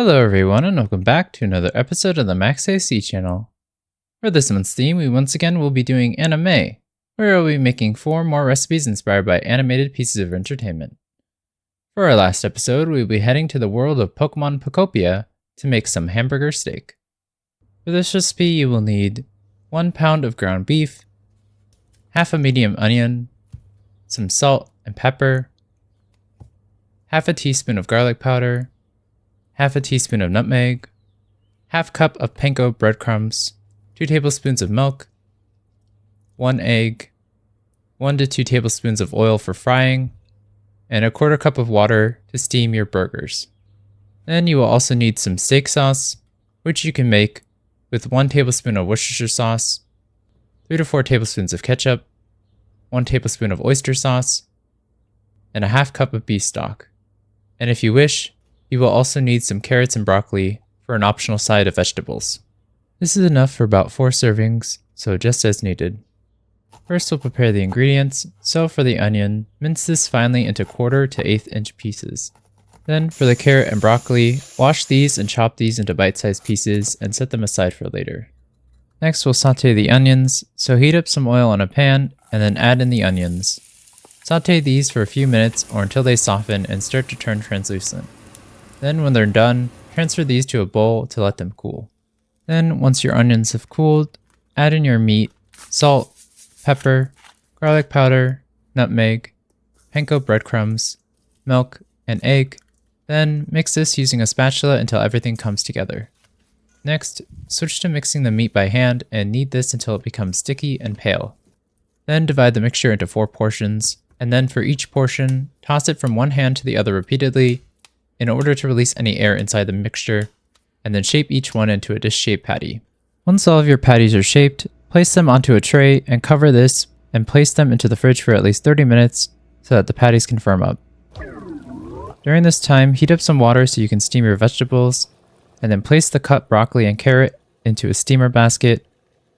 Hello everyone and welcome back to another episode of the Max AC channel. For this month's theme, we once again will be doing AniMay, where I'll be making 4 more recipes inspired by animated pieces of entertainment. For our last episode, we will be heading to the world of Pokemon Pokopia to make some hamburger steak. For this recipe, you will need 1 pound of ground beef, half a medium onion, some salt and pepper, half a teaspoon of garlic powder, half a teaspoon of nutmeg, half cup of panko breadcrumbs, 2 tablespoons of milk, 1 egg, 1 to 2 tablespoons of oil for frying, and a 1/4 cup of water to steam your burgers. Then you will also need some steak sauce, which you can make with 1 tablespoon of Worcestershire sauce, 3 to 4 tablespoons of ketchup, 1 tablespoon of oyster sauce, and a half cup of beef stock. And if you wish, you will also need some carrots and broccoli for an optional side of vegetables. This is enough for about 4 servings, so just as needed. First we'll prepare the ingredients, so for the onion, mince this finely into 1/4 to 1/8 inch pieces. Then for the carrot and broccoli, wash these and chop these into bite-sized pieces and set them aside for later. Next we'll saute the onions, so heat up some oil on a pan and then add in the onions. Saute these for a few minutes or until they soften and start to turn translucent. Then when they're done, transfer these to a bowl to let them cool. Then once your onions have cooled, add in your meat, salt, pepper, garlic powder, nutmeg, panko breadcrumbs, milk, and egg. Then mix this using a spatula until everything comes together. Next, switch to mixing the meat by hand and knead this until it becomes sticky and pale. Then divide the mixture into 4 portions, and then for each portion, toss it from one hand to the other repeatedly in order to release any air inside the mixture, and then shape each one into a dish-shaped patty. Once all of your patties are shaped, place them onto a tray and cover this and place them into the fridge for at least 30 minutes so that the patties can firm up. During this time, heat up some water so you can steam your vegetables, and then place the cut broccoli and carrot into a steamer basket,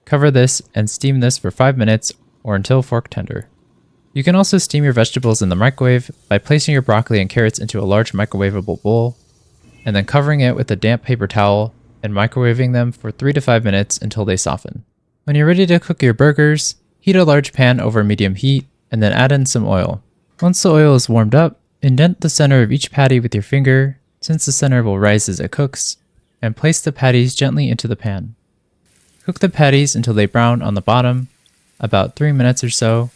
cover this and steam this for 5 minutes or until fork tender. You can also steam your vegetables in the microwave by placing your broccoli and carrots into a large microwavable bowl, and then covering it with a damp paper towel and microwaving them for 3 to 5 minutes until they soften. When you're ready to cook your burgers, heat a large pan over medium heat and then add in some oil. Once the oil is warmed up, indent the center of each patty with your finger, since the center will rise as it cooks, and place the patties gently into the pan. Cook the patties until they brown on the bottom, about 3 minutes or so.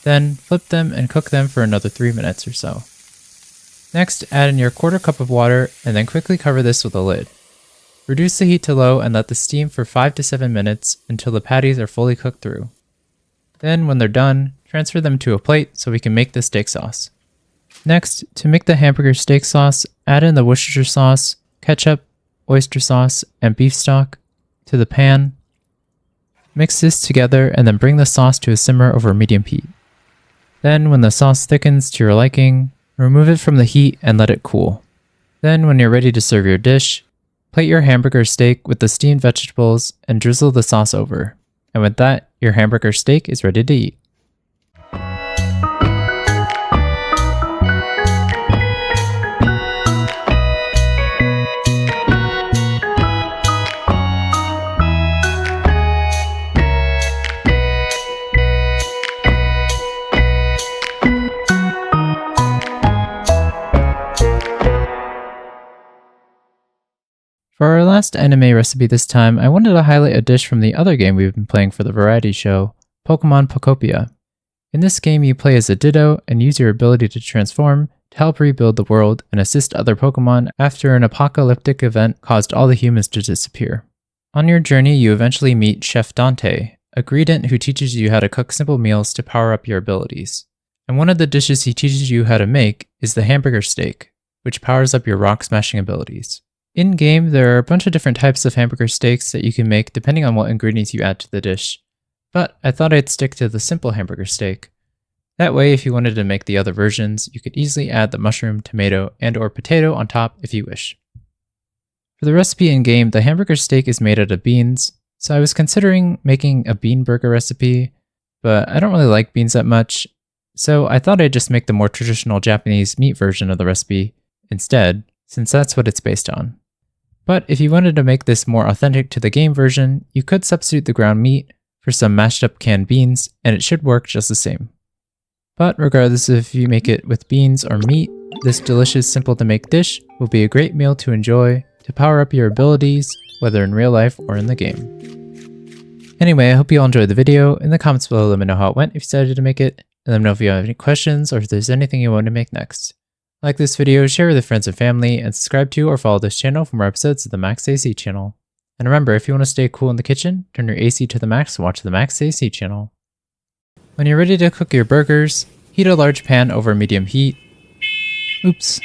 Then flip them and cook them for another 3 minutes or so. Next, add in your 1/4 cup of water and then quickly cover this with a lid. Reduce the heat to low and let this steam for 5 to 7 minutes until the patties are fully cooked through. Then when they're done, transfer them to a plate so we can make the steak sauce. Next, to make the hamburger steak sauce, add in the Worcestershire sauce, ketchup, oyster sauce, and beef stock to the pan. Mix this together and then bring the sauce to a simmer over medium heat. Then when the sauce thickens to your liking, remove it from the heat and let it cool. Then when you're ready to serve your dish, plate your hamburger steak with the steamed vegetables and drizzle the sauce over. And with that, your hamburger steak is ready to eat. For our last AniMay recipe this time, I wanted to highlight a dish from the other game we've been playing for the variety show, Pokemon Pokopia. In this game, you play as a Ditto and use your ability to transform to help rebuild the world and assist other Pokemon after an apocalyptic event caused all the humans to disappear. On your journey, you eventually meet Chef Dante, a greetant who teaches you how to cook simple meals to power up your abilities. And one of the dishes he teaches you how to make is the hamburger steak, which powers up your rock smashing abilities. In-game, there are a bunch of different types of hamburger steaks that you can make depending on what ingredients you add to the dish, but I thought I'd stick to the simple hamburger steak. That way, if you wanted to make the other versions, you could easily add the mushroom, tomato, and/or potato on top if you wish. For the recipe in-game, the hamburger steak is made out of beans, so I was considering making a bean burger recipe, but I don't really like beans that much, so I thought I'd just make the more traditional Japanese meat version of the recipe instead, since that's what it's based on. But if you wanted to make this more authentic to the game version, you could substitute the ground meat for some mashed up canned beans, and it should work just the same. But regardless if you make it with beans or meat, this delicious, simple to make dish will be a great meal to enjoy to power up your abilities, whether in real life or in the game. Anyway, I hope you all enjoyed the video. In the comments below, let me know how it went if you decided to make it, and let me know if you have any questions or if there's anything you want to make next. Like this video, share with your friends and family, and subscribe to or follow this channel for more episodes of the Max AC channel. And remember, if you want to stay cool in the kitchen, turn your AC to the max and watch the Max AC channel. When you're ready to cook your burgers, heat a large pan over medium heat. Oops.